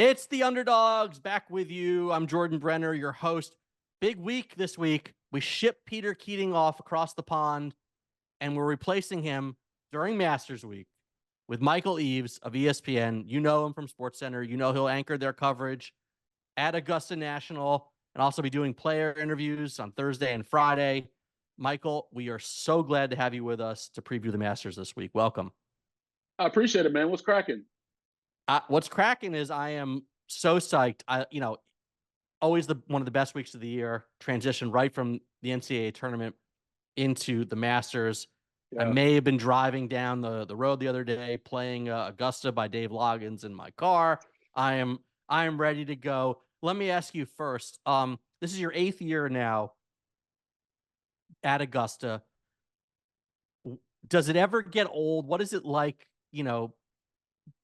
It's the Underdogs back with you. I'm Jordan Brenner, your host. Big week this week. We shipped Peter Keating off across the pond, and we're replacing him during Masters Week with Michael Eaves of ESPN. You know him from SportsCenter. You know he'll anchor their coverage at Augusta National and also be doing player interviews on Thursday and Friday. Michael, we are so glad to have you with us to preview the Masters this week. Welcome. I appreciate it, man. What's cracking? What's cracking is I am so psyched. Always one of the best weeks of the year. Transition right from the NCAA tournament into the Masters. Yeah. I may have been driving down the road the other day playing Augusta by Dave Loggins in my car. I am ready to go. Let me ask you first. This is your 8th year now at Augusta. Does it ever get old? What is it like,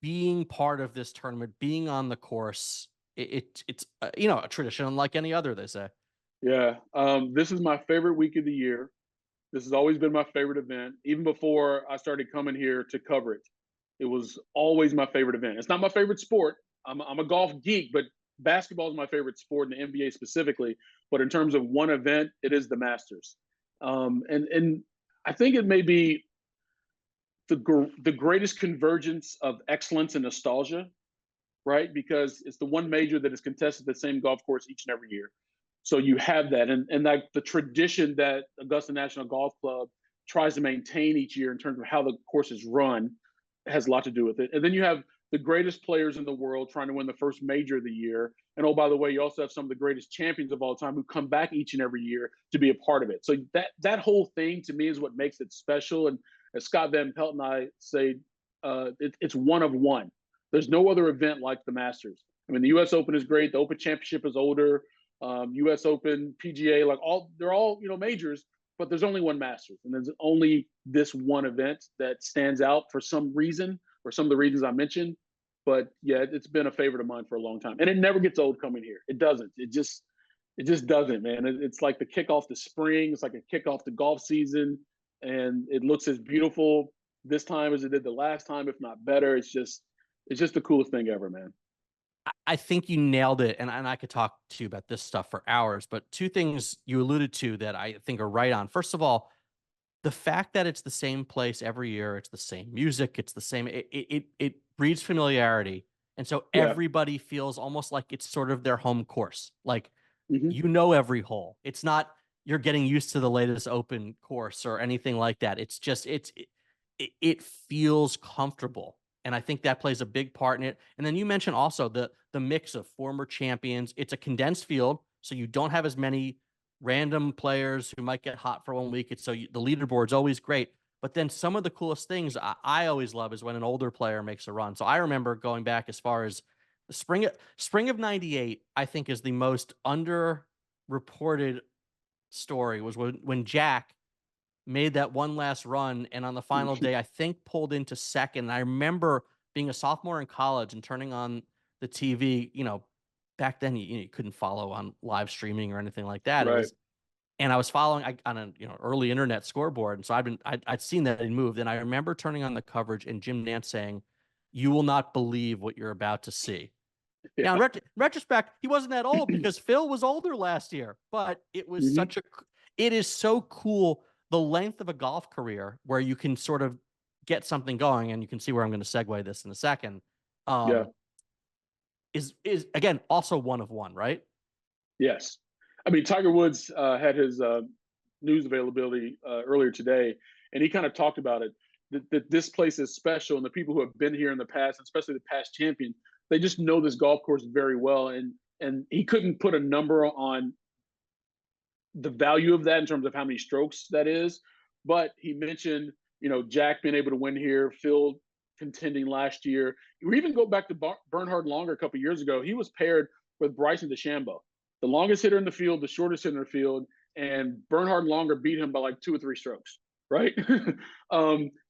being part of this tournament, being on the course? It's a tradition unlike any other, they say. Yeah. This is my favorite week of the year. This has always been my favorite event. Even before I started coming here to cover it, it was always my favorite event. It's not my favorite sport. I'm a golf geek, but basketball is my favorite sport, in the NBA specifically. But in terms of one event, it is the Masters. And I think it may be the greatest convergence of excellence and nostalgia, right? Because it's the one major that is contested at the same golf course each and every year. So you have that. And like the tradition that Augusta National Golf Club tries to maintain each year in terms of how the course is run has a lot to do with it. And then you have the greatest players in the world trying to win the first major of the year. And oh, by the way, you also have some of the greatest champions of all time who come back each and every year to be a part of it. So that whole thing to me is what makes it special. And as Scott Van Pelt and I say, it's one of one. There's no other event like the Masters. I mean, the U.S. Open is great. The Open Championship is older. U.S. Open, PGA, they're all majors, but there's only one Masters, and there's only this one event that stands out for some reason, or some of the reasons I mentioned. But yeah, it's been a favorite of mine for a long time, and it never gets old coming here. It doesn't. It just doesn't, man. It's like the kickoff to spring. It's like a kickoff to golf season, and it looks as beautiful this time as it did the last time, if not better. It's just the coolest thing ever, man. I think you nailed it, and I could talk to you about this stuff for hours, but two things you alluded to that I think are right on. First of all, the fact that it's the same place every year, it's the same music, it's the same, it breeds familiarity. And so everybody feels almost like it's sort of their home course. Like, every hole. It's not you're getting used to the latest Open course or anything like that. It's just, it feels comfortable. And I think that plays a big part in it. And then you mentioned also the mix of former champions. It's a condensed field, so you don't have as many random players who might get hot for one week. It's the leaderboard's always great. But then some of the coolest things I always love is when an older player makes a run. So I remember going back as far as the spring of '98, I think is the most underreported story, was when Jack made that one last run, and on the final day, I think pulled into second. And I remember being a sophomore in college and turning on the TV. Back then you couldn't follow on live streaming or anything like that. Right. And I was following on an early internet scoreboard, and so I'd seen that it moved. And I remember turning on the coverage and Jim Nantz saying, "You will not believe what you're about to see." Yeah. Now, in retrospect, he wasn't that old because Phil was older last year, but it was it is so cool. The length of a golf career where you can sort of get something going, and you can see where I'm going to segue this in a second, is again also one of one, right? Yes. I mean, Tiger Woods had his news availability earlier today, and he kind of talked about it, that this place is special, and the people who have been here in the past, especially the past champion, they just know this golf course very well. And he couldn't put a number on the value of that in terms of how many strokes that is. But he mentioned, Jack being able to win here, Phil contending last year. We even go back to Bernhard Langer a couple of years ago. He was paired with Bryson DeChambeau, the longest hitter in the field, the shortest hitter in the field, and Bernhard Langer beat him by like 2 or 3 strokes, right?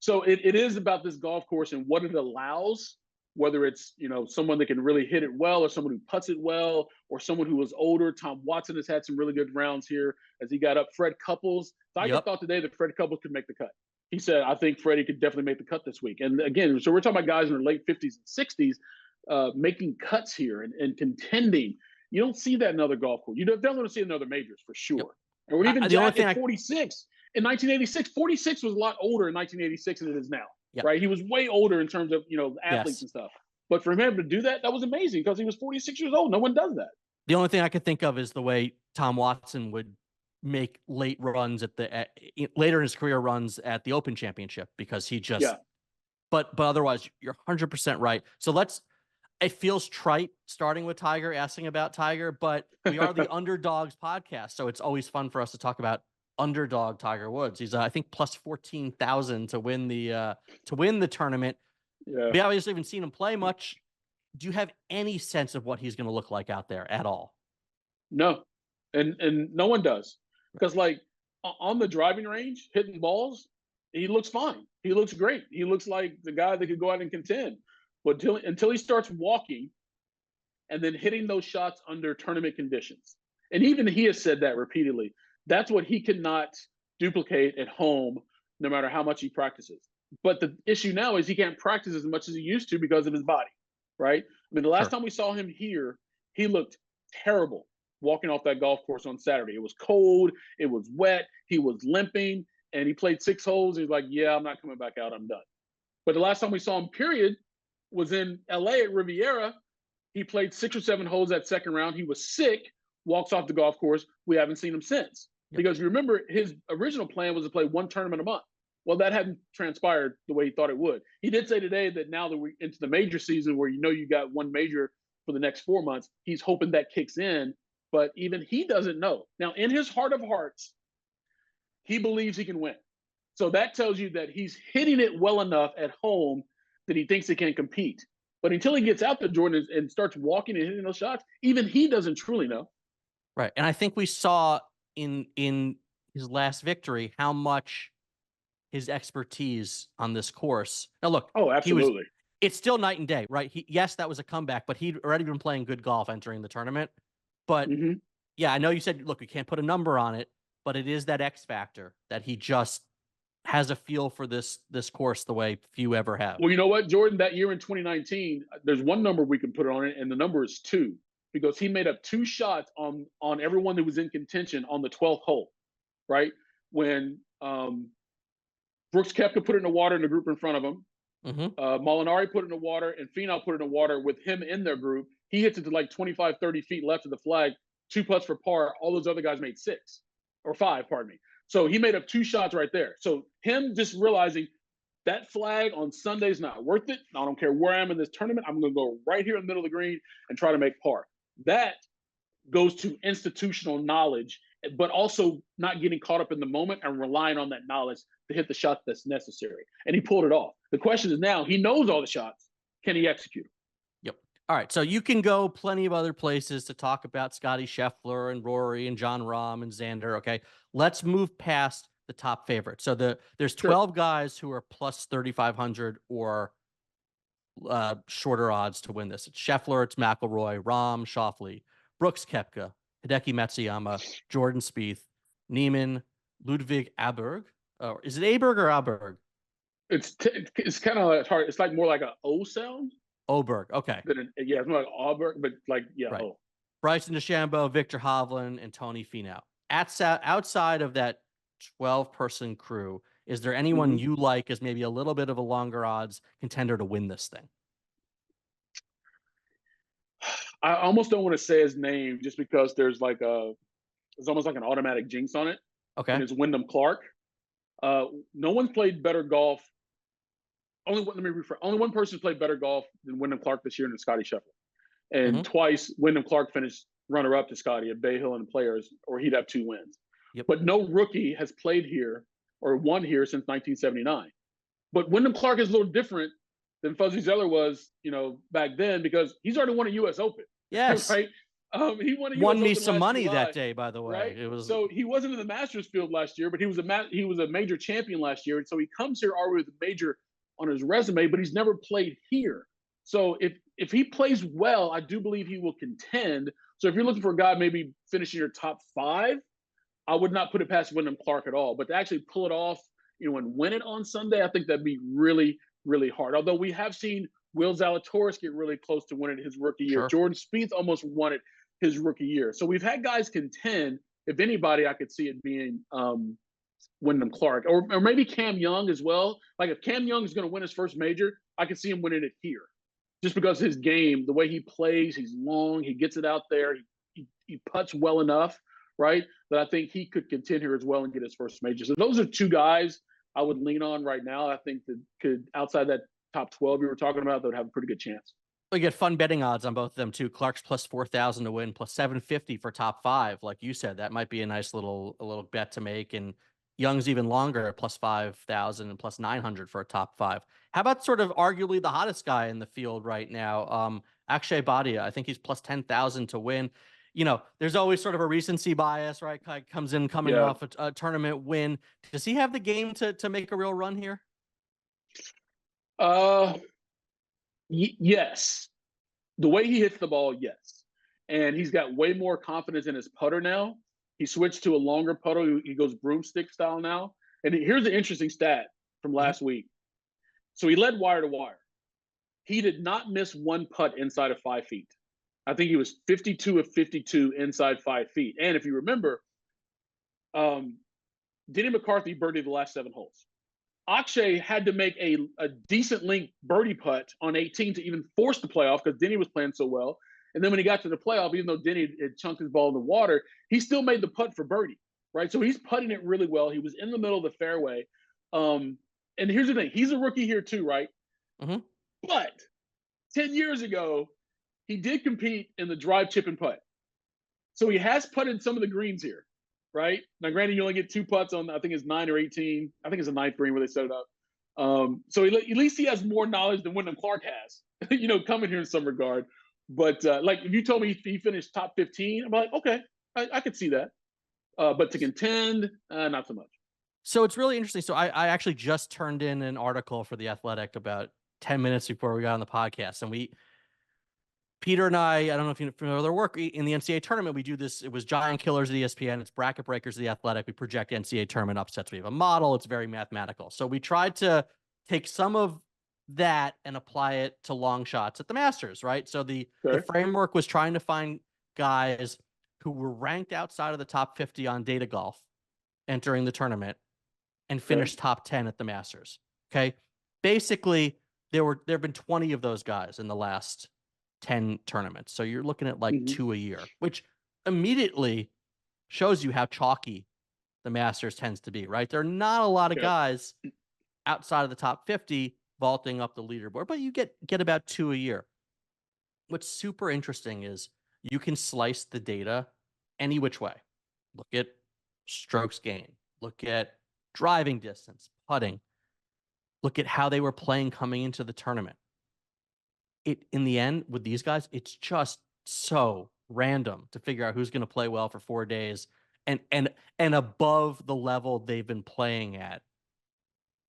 So it is about this golf course and what it allows, whether it's, someone that can really hit it well, or someone who putts it well, or someone who was older. Tom Watson has had some really good rounds here as he got up. Fred Couples, I thought today that Fred Couples could make the cut. He said, I think Freddie could definitely make the cut this week. And again, so we're talking about guys in their late 50s and 60s. making cuts here and contending. You don't see that in other golf courses. You definitely don't see it in other majors for Yep. sure. And we're even The only Jack thing at 46 in 1986. 46 was a lot older in 1986 than it is now, Yep. right? He was way older in terms of athletes Yes. and stuff. But for him to do that, that was amazing because he was 46 years old. No one does that. The only thing I could think of is the way Tom Watson would make late runs later in his career runs at the Open Championship because he just. Yeah. But otherwise, you're 100% right. So it feels trite starting with Tiger, asking about Tiger, but we are the Underdogs podcast, so it's always fun for us to talk about underdog Tiger Woods. He's I think plus 14,000 to win the tournament. Yeah. We obviously haven't seen him play much. Do you have any sense of what he's going to look like out there at all? No, and no one does because like on the driving range, hitting balls, he looks fine. He looks great. He looks like the guy that could go out and contend. But until he starts walking and then hitting those shots under tournament conditions, and even he has said that repeatedly, that's what he cannot duplicate at home, no matter how much he practices. But the issue now is he can't practice as much as he used to because of his body, right? I mean, the last time we saw him here, he looked terrible walking off that golf course on Saturday. It was cold, it was wet, he was limping, and he played 6 holes. He's like, yeah, I'm not coming back out, I'm done. But the last time we saw him, period, was in LA at Riviera. He played 6 or 7 holes that second round. He was sick, walks off the golf course. We haven't seen him since. Yep. Because remember, his original plan was to play 1 tournament a month. Well, that hadn't transpired the way he thought it would. He did say today that now that we're into the major season where you got 1 major for the next 4 months, he's hoping that kicks in. But even he doesn't know. Now, in his heart of hearts, he believes he can win. So that tells you that he's hitting it well enough at home that he thinks he can compete. But until he gets out there, Jordan, and starts walking and hitting those shots, even he doesn't truly know. Right. And I think we saw in his last victory how much his expertise on this course. Now, look. Oh, absolutely. It's still night and day, right? Yes, that was a comeback, but he'd already been playing good golf entering the tournament. But yeah, I know you said, look, we can't put a number on it, but it is that X factor that he just has a feel for this course the way few ever have. Well, you know what, Jordan, that year in 2019, there's one number we can put on it, and the number is 2, because he made up 2 shots on everyone that was in contention on the 12th hole, right? When Brooks Koepka put it in the water in the group in front of him. Molinari put it in the water, and Finau put it in the water with him in their group. He hits it to like 25, 30 feet left of the flag, 2 putts for par. All those other guys made 6 or 5, pardon me. So he made up 2 shots right there. So him just realizing that flag on Sunday is not worth it. I don't care where I am in this tournament. I'm going to go right here in the middle of the green and try to make par. That goes to institutional knowledge, but also not getting caught up in the moment and relying on that knowledge to hit the shot that's necessary. And he pulled it off. The question is now, he knows all the shots. Can he execute them? Yep. All right. So you can go plenty of other places to talk about Scotty Scheffler and Rory and John Rahm and Xander. Okay. Let's move past the top favorites. So there's 12 guys who are plus 3,500 or shorter odds to win this. It's Scheffler, it's McIlroy, Rahm, Schauffele, Brooks Koepka, Hideki Matsuyama, Jordan Spieth, Niemann, Ludwig Aberg. Or is it Aberg or Aberg? It's kind of hard. It's like more like a O sound. Oberg. Okay. Yeah, it's more like Auberg, but like right. O. Bryson DeChambeau, Victor Hovland, and Tony Finau. Outside of that 12-person crew, is there anyone you like as maybe a little bit of a longer odds contender to win this thing? I almost don't want to say his name just because there's almost like an automatic jinx on it. Okay. And it's Wyndham Clark. No one's played better golf. Only one person played better golf than Wyndham Clark this year, and Scotty Scheffler. And twice Wyndham Clark finished runner-up to Scotty at Bay Hill and Players, or he'd have 2 wins. Yep. But no rookie has played here or won here since 1979. But Wyndham Clark is a little different than Fuzzy Zeller was, back then, because he's already won a U.S. Open. Yes. Right? He won me some money July, that day, by the way. Right? It was so he wasn't in the Masters field last year, but he was a major champion last year, and so he comes here already with a major on his resume, but he's never played here. So if he plays well, I do believe he will contend. So if you're looking for a guy maybe finishing your top 5, I would not put it past Wyndham Clark at all. But to actually pull it off, and win it on Sunday, I think that'd be really, really hard. Although we have seen Will Zalatoris get really close to winning his rookie year. Sure. Jordan Spieth almost won it his rookie year. So we've had guys contend. If anybody, I could see it being Wyndham Clark, or maybe Cam Young as well. Like if Cam Young is going to win his first major, I could see him winning it here, just because his game, the way he plays, he's long, he gets it out there, he putts well enough, right? That I think he could contend here as well and get his first major. So those are two guys I would lean on right now. I think that could, outside that top 12 you were talking about, that would have a pretty good chance. We get fun betting odds on both of them too. Clark's plus 4,000 to win, plus 750 for top 5. Like you said, that might be a nice little bet to make. And Young's even longer, plus 5,000 and plus 900 for a top 5. How about sort of arguably the hottest guy in the field right now, Akshay Bhatia? I think he's plus 10,000 to win. You know, there's always sort of a recency bias, right? Comes in coming off a tournament win. Does he have the game to make a real run here? Yes. The way he hits the ball, yes. And he's got way more confidence in his putter now. He switched to a longer putter. He goes broomstick style now. And here's the interesting stat from last week. So he led wire to wire. He did not miss one putt inside of 5 feet. I think he was 52 of 52 inside 5 feet. And if you remember, Denny McCarthy birdied the last 7 holes. Akshay had to make a decent length birdie putt on 18 to even force the playoff because Denny was playing so well. And then when he got to the playoff, even though Denny had chunked his ball in the water, he still made the putt for birdie, right? So he's putting it really well. He was in the middle of the fairway. And here's the thing. He's a rookie here too, right? Mm-hmm. But 10 years ago, he did compete in the drive, chip, and putt. So he has putted some of the greens here. Right now, granted, you only get 2 putts on, I think it's 9 or 18. I think it's a 9th green where they set it up. So at least he has more knowledge than Wyndham Clark has, you know, coming here in some regard. But like if you told me he finished top 15, I'm like, okay, I could see that. But to contend, not so much. So it's really interesting. So I actually just turned in an article for The Athletic about 10 minutes before we got on the podcast, and Peter and I don't know if you know their work in the NCAA tournament. We do this. It was Giant Killers at ESPN. It's Bracket Breakers at The Athletic. We project NCAA tournament upsets. We have a model. It's very mathematical. So we tried to take some of that and apply it to long shots at the Masters, right? So the framework was trying to find guys who were ranked outside of the top 50 on Data Golf entering the tournament and finished top 10 at the Masters. Okay. Basically, there have been 20 of those guys in the last 10 tournaments. So you're looking at like 2 a year, which immediately shows you how chalky the Masters tends to be, right? There are not a lot of guys outside of the top 50 vaulting up the leaderboard, but you get about 2 a year. What's super interesting is you can slice the data any which way. Look at strokes gained, look at driving distance, putting, look at how they were playing coming into the tournament. In the end, with these guys, it's just so random to figure out who's going to play well for 4 days and above the level they've been playing at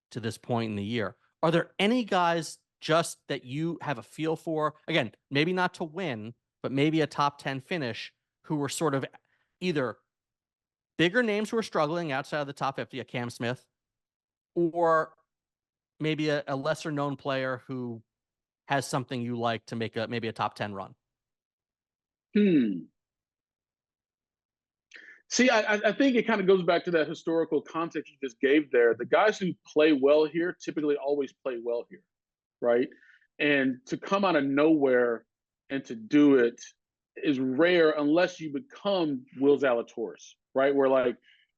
to this point in the year. Are there any guys just that you have a feel for? Again, maybe not to win, but maybe a top 10 finish who were sort of either bigger names who are struggling outside of the top 50, a Cam Smith, or maybe a lesser known player who has something you like to make maybe a top 10 run? See, I think it kind of goes back to that historical context you just gave there. The guys who play well here typically always play well here, right? And to come out of nowhere and to do it is rare unless you become Will Zalatoris, right? Where like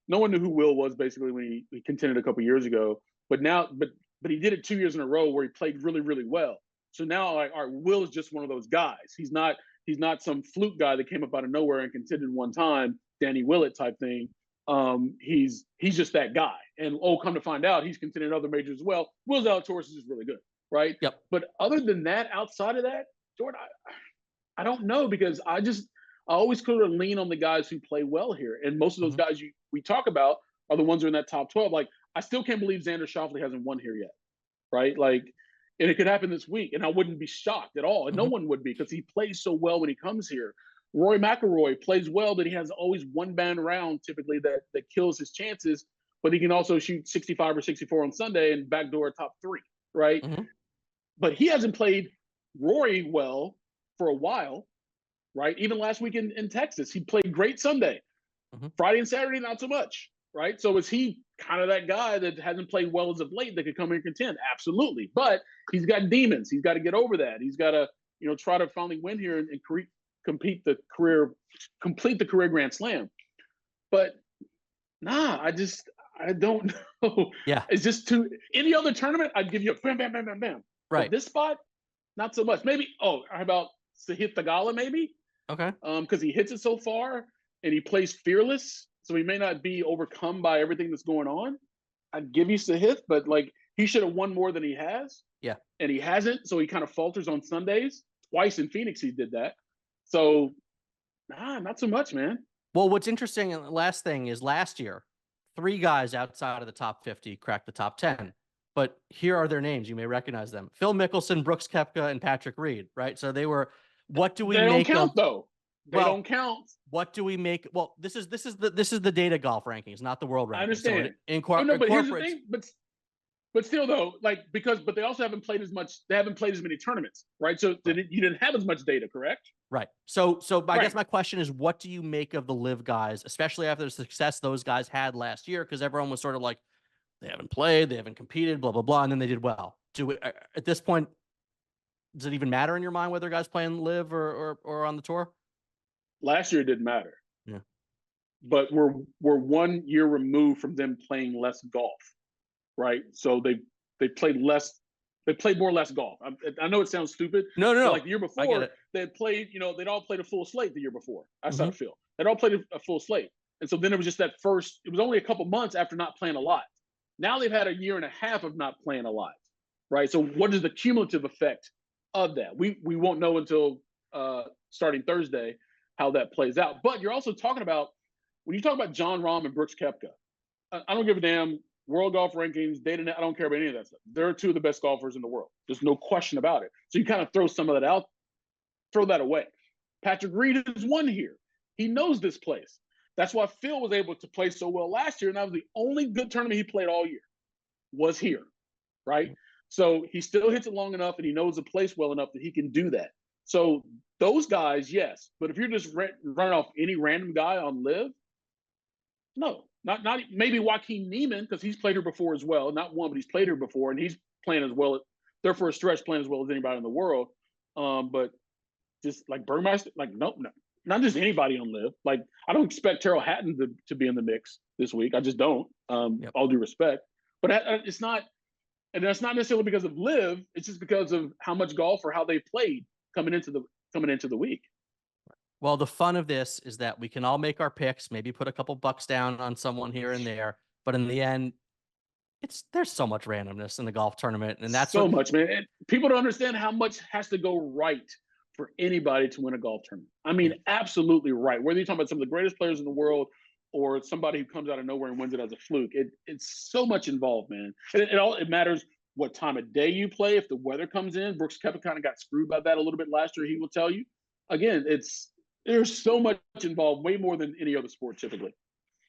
no one knew who Will was basically when he contended a couple years ago, but he did it 2 years in a row where he played really, really well. So now like our Will is just one of those guys. He's not some fluke guy that came up out of nowhere and contended one time, Danny Willett type thing. He's just that guy. And come to find out, he's contended other majors as well. Will Zalatoris is just really good, right? Yep. But other than that, outside of that, Jordan, I don't know, because I always kind of lean on the guys who play well here. And most of those guys we talk about are the ones who are in that top 12. Like, I still can't believe Xander Schauffele hasn't won here yet, right? Like, and it could happen this week, and I wouldn't be shocked at all. And no one would be, because he plays so well when he comes here. Rory McIlroy plays well, but he has always one bad round typically that kills his chances, but he can also shoot 65 or 64 on Sunday and backdoor top 3, right? But he hasn't played Rory well for a while, right? Even last week in Texas, he played great Sunday. Friday and Saturday, not so much, right? So is he kind of that guy that hasn't played well as of late that could come in and contend? Absolutely. But he's got demons. He's got to get over that. He's got to, try to finally win here and complete the career Grand Slam. But I don't know. Yeah. It's just any other tournament, I'd give you a bam, bam, bam, bam, bam. Right. But this spot, not so much. Maybe, how about Sahith Theegala maybe? Okay. Because he hits it so far and he plays fearless, so he may not be overcome by everything that's going on. I'd give you Sahith, but he should have won more than he has. Yeah. And he hasn't, so he kind of falters on Sundays. Twice in Phoenix he did that. So, not so much, man. Well, what's interesting, and the last thing is last year, 3 guys outside of the top 50 cracked the top 10. But here are their names. You may recognize them. Phil Mickelson, Brooks Koepka, and Patrick Reed, right? So they were, what do we They make don't count, of, though. They don't count. What do we make? Well, this is the data golf rankings, not the world rankings. I understand. So but here's the thing. But still, though, but they also haven't played as much. They haven't played as many tournaments, right? So you didn't have as much data, correct? Right. So I guess my question is, what do you make of the live guys, especially after the success those guys had last year? Because everyone was sort of like, they haven't played, they haven't competed, blah blah blah, and then they did well. At this point, does it even matter in your mind whether guys playing live or on the tour? Last year it didn't matter. Yeah. But we're 1 year removed from them playing less golf, right? So they played less. They played more or less golf. I know it sounds stupid. No. Like the year before, they had played. They'd all played a full slate the year before. That's how I feel. They'd all played a full slate, and so then it was just that first. It was only a couple months after not playing a lot. Now they've had a year and a half of not playing a lot, right? So what is the cumulative effect of that? We won't know until starting Thursday how that plays out. But you're also talking about, when you talk about Jon Rahm and Brooks Koepka, I don't give a damn world golf rankings, data, I don't care about any of that stuff. They're 2 of the best golfers in the world. There's no question about it. So you kind of throw some of that out, throw that away. Patrick Reed has won here. He knows this place. That's why Phil was able to play so well last year, and that was the only good tournament he played all year, was here, right? So he still hits it long enough, and he knows the place well enough that he can do that. So those guys, yes. But if you're just running off any random guy on live, no. Not maybe Joaquin Niemann, because he's played here before as well. Not one, but he's played here before, and he's playing as well. They're for a stretch playing as well as anybody in the world. But just like Burmeister, no, not just anybody on live. I don't expect Terrell Hatton to be in the mix this week. I just don't. All due respect, but it's not, and that's not necessarily because of live. It's just because of how much golf or how they played coming into the week. Well, the fun of this is that we can all make our picks, maybe put a couple bucks down on someone here and there, but in the end, there's so much randomness in the golf tournament, and that's so much, man. And people don't understand how much has to go right for anybody to win a golf tournament. I mean, absolutely right. Whether you're talking about some of the greatest players in the world or somebody who comes out of nowhere and wins it as a fluke, it's so much involved, man. And it matters what time of day you play. If the weather comes in, Brooks Koepka kind of got screwed by that a little bit last year. He will tell you. Again, there's so much involved, way more than any other sport typically.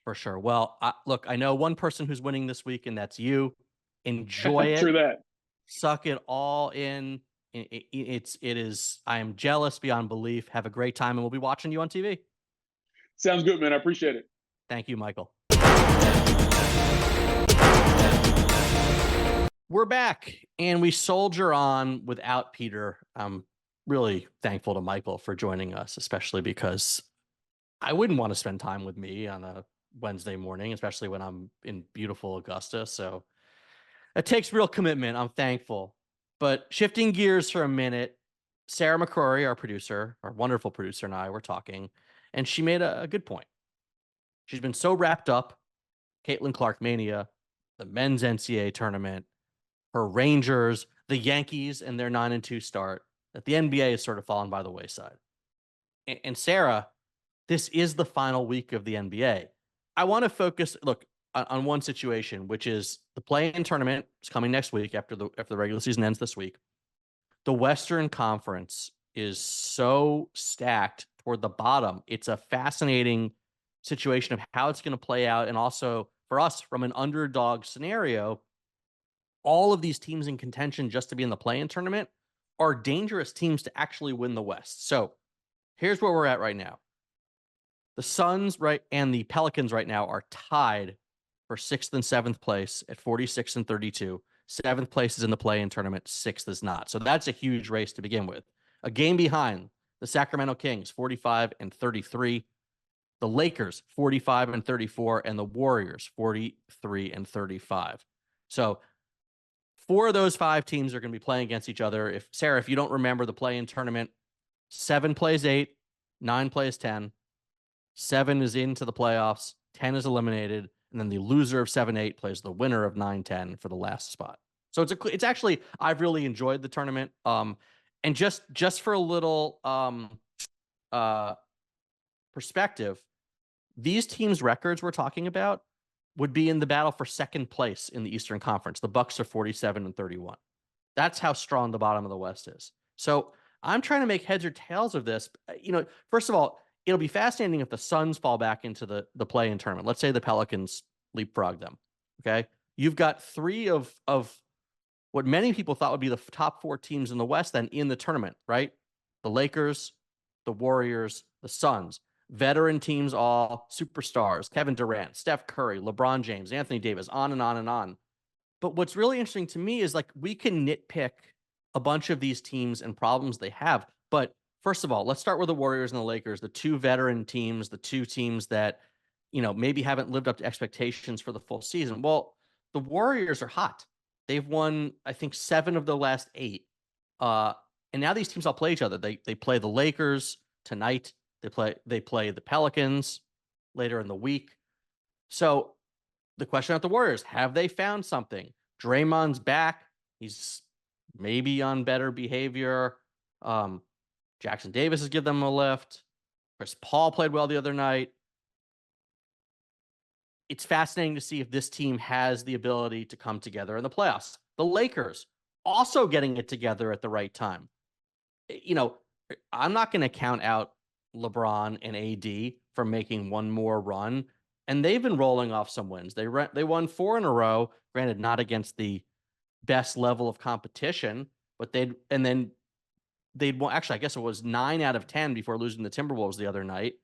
For sure. Well, look, I know one person who's winning this week, and that's you. Enjoy it. True that. Suck it all in. It is. I am jealous beyond belief. Have a great time, and we'll be watching you on TV. Sounds good, man. I appreciate it. Thank you, Michael. We're back, and we soldier on without Peter. I'm really thankful to Michael for joining us, especially because I wouldn't want to spend time with me on a Wednesday morning, especially when I'm in beautiful Augusta. So it takes real commitment. I'm thankful. But shifting gears for a minute, Sarah McCrory, our producer, our wonderful producer, and I were talking, and she made a good point. She's been so wrapped up, Caitlin Clark mania, the men's NCAA tournament, her Rangers, the Yankees, and their 9-2 start, that the NBA has sort of fallen by the wayside. And Sarah, this is the final week of the NBA. I want to focus, on one situation, which is the play-in tournament is coming next week after the regular season ends this week. The Western Conference is so stacked toward the bottom. It's a fascinating situation of how it's going to play out. And also for us, from an underdog scenario, all of these teams in contention just to be in the play-in tournament are dangerous teams to actually win the West. So here's where we're at right now. The Suns, right, and the Pelicans right now are tied for 6th and 7th place at 46 and 32. 7th place is in the play-in tournament, 6th is not. So that's a huge race to begin with. A game behind the Sacramento Kings, 45 and 33. The Lakers, 45 and 34, and the Warriors, 43 and 35. So 4 of those 5 teams are going to be playing against each other. If Sarah, if you don't remember the play-in tournament, 7 plays 8, 9 plays 10, 7 is into the playoffs, 10 is eliminated, and then the loser of 7-8 plays the winner of 9-10 for the last spot. So it's actually, I've really enjoyed the tournament. And just for a little perspective, these teams' records we're talking about would be in the battle for 2nd place in the Eastern Conference. The Bucks are 47 and 31. That's how strong the bottom of the West is. So I'm trying to make heads or tails of this. First of all, it'll be fascinating if the Suns fall back into the play-in tournament. Let's say the Pelicans leapfrog them. Okay. You've got 3 of what many people thought would be the top 4 teams in the West then in the tournament, right? The Lakers, the Warriors, the Suns. Veteran teams, all superstars, Kevin Durant, Steph Curry, LeBron James, Anthony Davis, on and on and on. But what's really interesting to me is like we can nitpick a bunch of these teams and problems they have. But first of all, let's start with the Warriors and the Lakers, the 2 veteran teams, the 2 teams that, maybe haven't lived up to expectations for the full season. Well, the Warriors are hot. They've won, I think, 7 of the last 8. And now these teams all play each other. They play the Lakers tonight. They play the Pelicans later in the week. So the question about the Warriors, have they found something? Draymond's back. He's maybe on better behavior. Jackson Davis has given them a lift. Chris Paul played well the other night. It's fascinating to see if this team has the ability to come together in the playoffs. The Lakers also getting it together at the right time. I'm not going to count out LeBron and AD for making one more run, and they've been rolling off some wins. They won 4 in a row, granted not against the best level of competition, but they'd won. Actually, I guess it was 9 out of 10 before losing the Timberwolves the other night.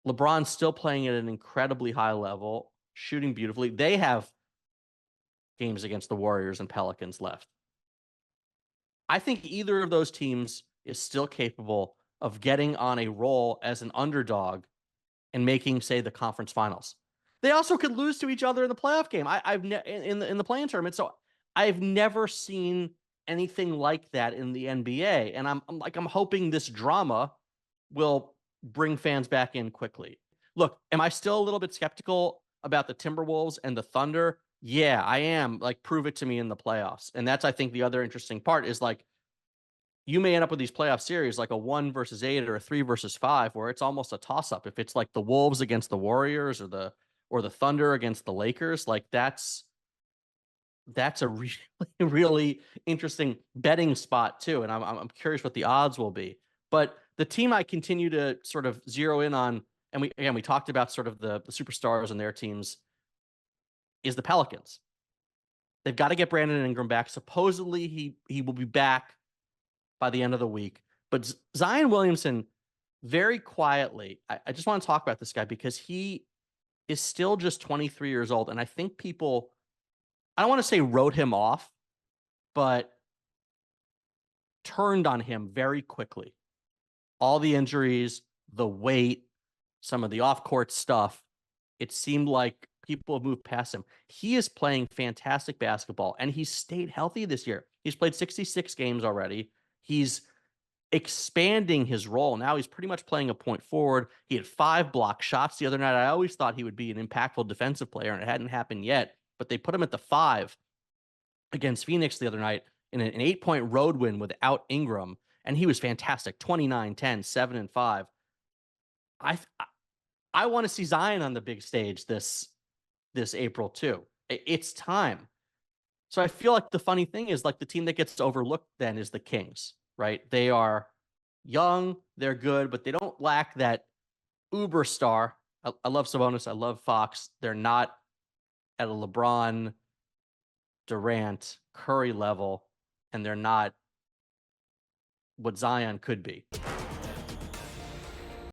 LeBron's still playing at an incredibly high level, shooting beautifully. They have games against the Warriors and Pelicans left. I think either of those teams is still capable of getting on a roll as an underdog and making, say, the conference finals. They also could lose to each other in the playoff game. In the play-in tournament. So I've never seen anything like that in the NBA, and I'm hoping this drama will bring fans back in quickly. Look, am I still a little bit skeptical about the Timberwolves and the Thunder? Yeah, I am. Like, prove it to me in the playoffs. And that's, I think, the other interesting part is like, you may end up with these playoff series like a 1 versus 8 or a 3 versus 5, where it's almost a toss up. If it's like the Wolves against the Warriors or the Thunder against the Lakers, like that's a really, really interesting betting spot too. And I'm curious what the odds will be. But the team I continue to sort of zero in on, and we talked about sort of the superstars and their teams, is the Pelicans. They've got to get Brandon Ingram back. Supposedly he will be back by the end of the week. But Zion Williamson, very quietly, I just want to talk about this guy because he is still just 23 years old. And I think people, I don't want to say wrote him off, but turned on him very quickly. All the injuries, the weight, some of the off-court stuff, it seemed like people have moved past him. He is playing fantastic basketball, and he's stayed healthy this year. He's played 66 games already. He's expanding his role. Now he's pretty much playing a point forward. He had 5 block shots the other night. I always thought he would be an impactful defensive player, and it hadn't happened yet. But they put him at the 5 against Phoenix the other night in an 8-point road win without Ingram, and he was fantastic. 29, 10, 7, and 5. I want to see Zion on the big stage this April too. It's time. So I feel like the funny thing is, like, the team that gets overlooked then is the Kings, right? They are young, they're good, but they don't lack that uber star. I love Sabonis, I love Fox. They're not at a LeBron, Durant, Curry level, and they're not what Zion could be.